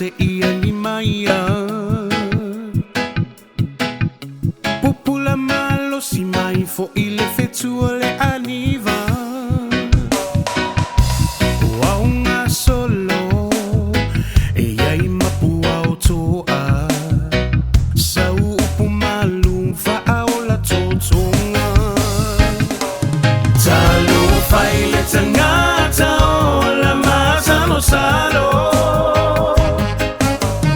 se ia ni maia Pupula malo si mai fo i le fetua le aniva Waunga solo e iai mapua o toa Sau upu malu whaaola totonga Talu whai le tangata o la matano salo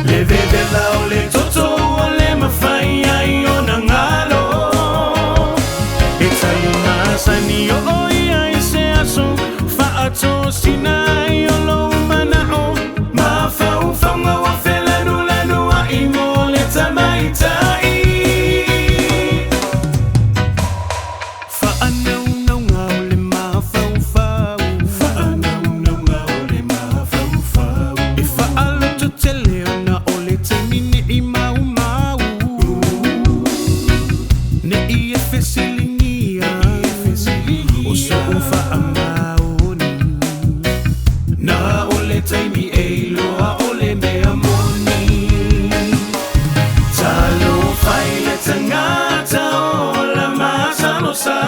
Le veve lau le toto o le mawhai ai o na ngalo E tai masani o oi ai se aso Whaato sinai o lo manao Ma whau whaunga wa whelanu lanu a i mo le tamaitai Whaanau nau ngau le ma whau whau Whaanau nau ngau le ma whau whau E whaaloto te leona o le taimini i mau mau Ne i e whesilingia O so o whaamaoni Na o le taimi e loa o le mea moni Talo whai le tangata o la matano sa